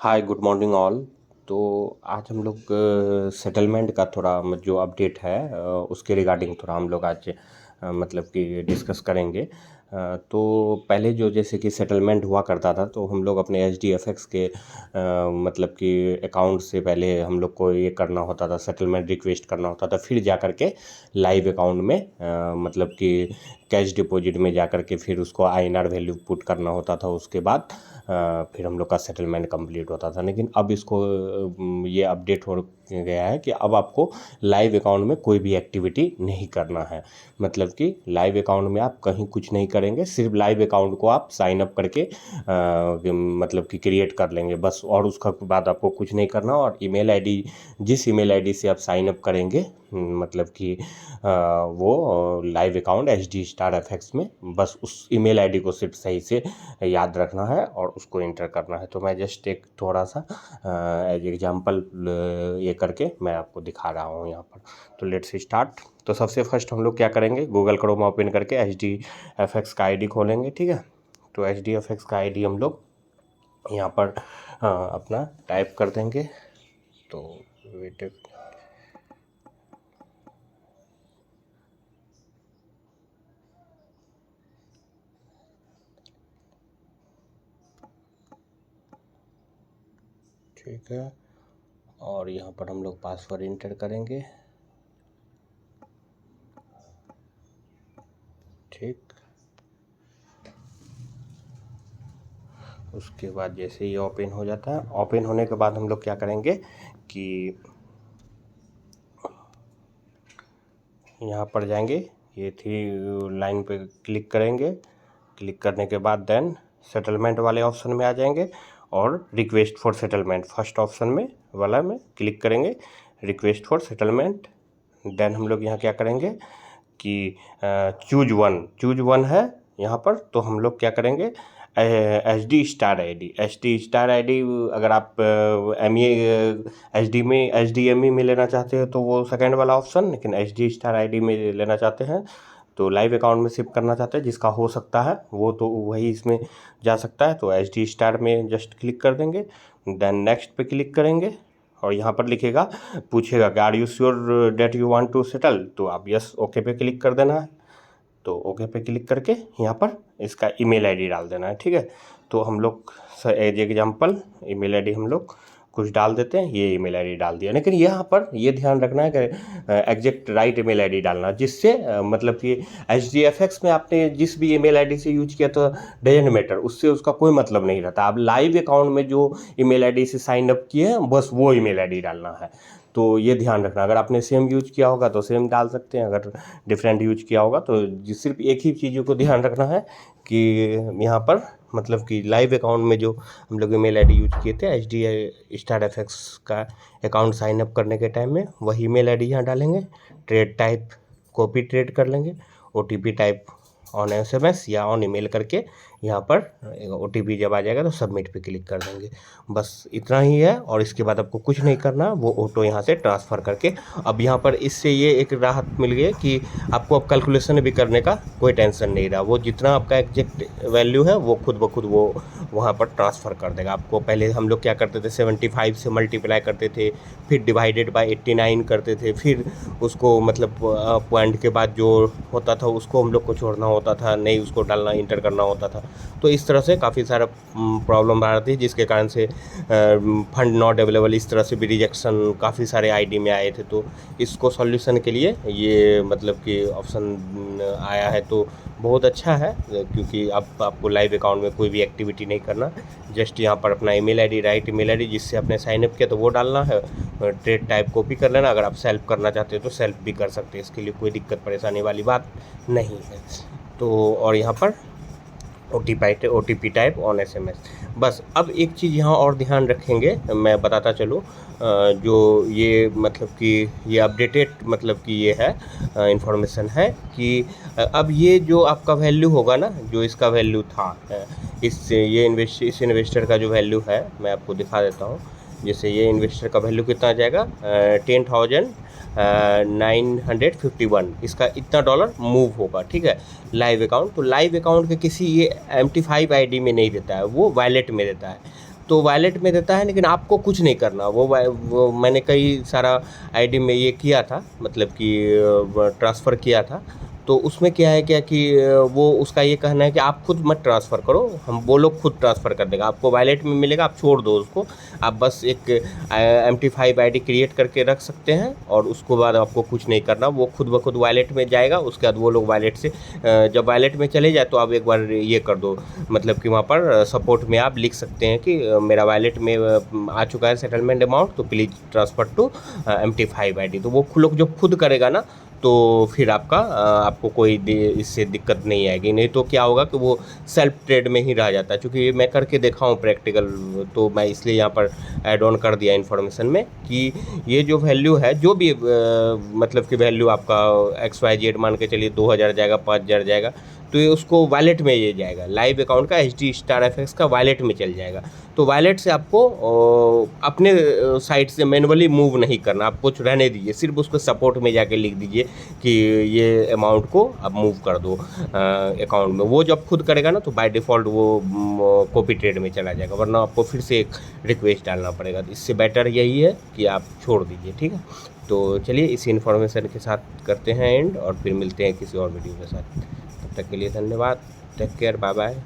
Hi good morning all. तो आज हम लोग सेटलमेंट का थोड़ा जो अपडेट है उसके रिगार्डिंग थोड़ा हम लोग आज मतलब कि डिस्कस करेंगे। तो पहले जो जैसे कि सेटलमेंट हुआ करता था तो हम लोग अपने एच डी एफ एक्स के मतलब कि अकाउंट से पहले हम लोग को ये करना होता था, सेटलमेंट रिक्वेस्ट करना होता था, फिर जा कर के लाइव अकाउंट में मतलब कि कैश डिपॉजिट में जा कर के फिर उसको आईएनआर वैल्यू पुट करना होता था। उसके बाद फिर हम लोग का सेटलमेंट कंप्लीट होता था। लेकिन अब इसको ये अपडेट हो गया है कि अब आपको लाइव अकाउंट में कोई भी एक्टिविटी नहीं करना है। मतलब कि लाइव अकाउंट में आप कहीं कुछ नहीं करेंगे, सिर्फ लाइव अकाउंट को आप साइन अप करके मतलब कि क्रिएट कर लेंगे बस, और उसका बाद आपको कुछ नहीं करना। और ईमेल आईडी, जिस ईमेल आईडी से आप साइन अप करेंगे मतलब कि वो live account H D star F x में, बस उस ईमेल आईडी को सिर्फ सही से याद रखना है और उसको इंटर करना है। तो मैं जस्ट एक थोड़ा सा एज एग्जांपल ये करके मैं आपको दिखा रहा हूँ यहाँ पर। तो लेट्स स्टार्ट। तो सबसे फर्स्ट हम लोग क्या करेंगे, गूगल क्रोम ओपन करके एच डी एफ एक्स का आईडी खोलेंगे। ठीक है, तो एच डी एफ एक्स का आईडी हम लोग यहाँ पर अपना टाइप कर देंगे। तो वेट, ठीक है, और यहाँ पर हम लोग पासवर्ड इंटर करेंगे। ठीक, उसके बाद जैसे ये ओपन हो जाता है, ओपन होने के बाद हम लोग क्या करेंगे कि यहाँ पर जाएंगे, ये थी लाइन पे क्लिक करेंगे। क्लिक करने के बाद देन सेटलमेंट वाले ऑप्शन में आ जाएंगे और request for settlement first option में वाला में क्लिक करेंगे, रिक्वेस्ट फॉर सेटलमेंट। देन हम लोग यहाँ क्या करेंगे कि चूज वन है यहाँ पर। तो हम लोग क्या करेंगे, H D star I D, H D star I D अगर आप एम ई एच डी में एच डी एम ई में लेना चाहते हैं तो वो सेकेंड वाला ऑप्शन, लेकिन H D star I D में लेना चाहते हैं तो लाइव अकाउंट में शिफ्ट करना चाहते हैं जिसका हो सकता है वो तो वही इसमें जा सकता है। तो एच डी स्टार में जस्ट क्लिक कर देंगे, देन नेक्स्ट पे क्लिक करेंगे और यहाँ पर लिखेगा, पूछेगा कि are you sure that you want to settle, तो आप यस ओके पे क्लिक कर देना है। तो ओके पे क्लिक करके यहाँ पर इसका ईमेल आईडी डाल देना है। ठीक है, तो हम लोग एज एग्जांपल ईमेल आईडी हम लोग कुछ डाल देते हैं, ये ईमेल आईडी डाल दिया। लेकिन यहाँ पर ये ध्यान रखना है कि एग्जैक्ट राइट ईमेल आईडी डालना, जिससे मतलब कि एच डी एफ एक्स में आपने जिस भी ईमेल आईडी से यूज किया तो डजंट मैटर, उससे उसका कोई मतलब नहीं रहता। आप लाइव अकाउंट में जो ईमेल आईडी से साइन अप किए हैं बस वो ईमेल आईडी डालना है। तो ये ध्यान रखना, अगर आपने सेम यूज किया होगा तो सेम डाल सकते हैं, अगर डिफरेंट यूज किया होगा तो सिर्फ एक ही चीज़ों को ध्यान रखना है कि यहाँ पर मतलब कि लाइव अकाउंट में जो हम लोग ईमेल आईडी यूज किए थे H D star F x का अकाउंट साइन अप करने के टाइम में वही ईमेल आईडी यहाँ डालेंगे। ट्रेड टाइप कॉपी ट्रेड कर लेंगे, ओटीपी टाइप ऑन एसएमएस या ऑन ईमेल करके यहाँ पर ओटीपी जब आ जाएगा तो सबमिट पे क्लिक कर देंगे। बस इतना ही है और इसके बाद आपको कुछ नहीं करना, वो ऑटो यहाँ से ट्रांसफ़र करके। अब यहाँ पर इससे ये एक राहत मिल गई कि आपको अब कैलकुलेशन भी करने का कोई टेंशन नहीं रहा, वो जितना आपका एग्जैक्ट वैल्यू है वो खुद ब खुद वो वहाँ पर ट्रांसफ़र कर देगा आपको। पहले हम लोग क्या करते थे, 75 से मल्टीप्लाई करते थे, फिर डिवाइडेड बाय 89 करते थे, फिर उसको मतलब पॉइंट के बाद जो होता था उसको हम लोग को छोड़ना होता था, नहीं उसको डालना इंटर करना होता था। तो इस तरह से काफ़ी सारा प्रॉब्लम आ रही थी जिसके कारण से फंड नॉट अवेलेबल, इस तरह से भी रिजेक्शन काफ़ी सारे आईडी में आए थे। तो इसको सॉल्यूशन के लिए ये मतलब कि ऑप्शन आया है तो बहुत अच्छा है, क्योंकि अब आपको लाइव अकाउंट में कोई भी एक्टिविटी नहीं करना, जस्ट यहाँ पर अपना email ID, right email ID जिससे आपने साइन अप किया तो वो डालना है, ट्रेड टाइप कॉपी कर लेना। अगर आप सेल्फ करना चाहते हो तो सेल्फ भी कर सकते हैं, इसके लिए कोई दिक्कत परेशानी वाली बात नहीं है। तो और यहाँ पर ओटीपी टाइप ऑन एसएमएस। बस अब एक चीज़ यहाँ और ध्यान रखेंगे, मैं बताता चलूँ, जो ये मतलब कि ये अपडेटेड मतलब कि ये है इन्फॉर्मेशन है कि अब ये जो आपका वैल्यू होगा ना, जो इसका वैल्यू था इस इन्वेस्टर का जो वैल्यू है मैं आपको दिखा देता हूँ। जैसे ये इन्वेस्टर का वैल्यू कितना आ जाएगा, 10,951, इसका इतना डॉलर मूव होगा। ठीक है, लाइव अकाउंट, तो लाइव अकाउंट के किसी ये MT5 आईडी में नहीं देता है, वो वॉलेट में देता है। तो वॉलेट में देता है, लेकिन आपको कुछ नहीं करना। वो मैंने कई सारा आईडी में ये किया था, मतलब कि ट्रांसफ़र किया था। तो उसमें क्या है क्या कि वो उसका ये कहना है कि आप खुद मत ट्रांसफ़र करो, वो लोग खुद ट्रांसफ़र कर देगा, आपको वॉलेट में मिलेगा, आप छोड़ दो उसको। आप बस एक MT5 आईडी क्रिएट करके रख सकते हैं और उसको बाद आपको कुछ नहीं करना, वो खुद ब खुद वॉलेट में जाएगा। उसके बाद वो लोग वॉलेट से जब वॉलेट में चले जाए तो आप एक बार ये कर दो, मतलब कि वहाँ पर सपोर्ट में आप लिख सकते हैं कि मेरा वॉलेट में आ चुका है सेटलमेंट अमाउंट, तो please transfer to MT5 ID. तो वो लोग जब खुद करेगा ना, तो फिर आपको कोई इससे दिक्कत नहीं आएगी। नहीं तो क्या होगा कि वो सेल्फ ट्रेड में ही रह जाता है। चूँकि मैं करके देखा हूँ प्रैक्टिकल, तो मैं इसलिए यहाँ पर ऐड ऑन कर दिया इन्फॉर्मेशन में कि ये जो वैल्यू है, जो भी मतलब कि वैल्यू आपका XYZ मान के चलिए 2000 जाएगा, 5000 जाएगा, तो ये उसको वॉलेट में ये जाएगा, लाइव अकाउंट का HDFX का वॉलेट में चल जाएगा। तो वॉलेट से आपको अपने साइट से मैनुअली मूव नहीं करना, आप कुछ रहने दीजिए, सिर्फ उसको सपोर्ट में जाके लिख दीजिए कि ये अमाउंट को अब मूव कर दो अकाउंट में। वो जब खुद करेगा ना, तो बाय डिफ़ॉल्ट वो कॉपी ट्रेड में चला जाएगा, वरना आपको फिर से एक रिक्वेस्ट डालना पड़ेगा। तो इससे बेटर यही है कि आप छोड़ दीजिए, ठीक है। तो चलिए इसी इन्फॉर्मेशन के साथ करते हैं एंड, और फिर मिलते हैं किसी और वीडियो के साथ। तब तक के लिए धन्यवाद, टेक केयर, बाय बाय।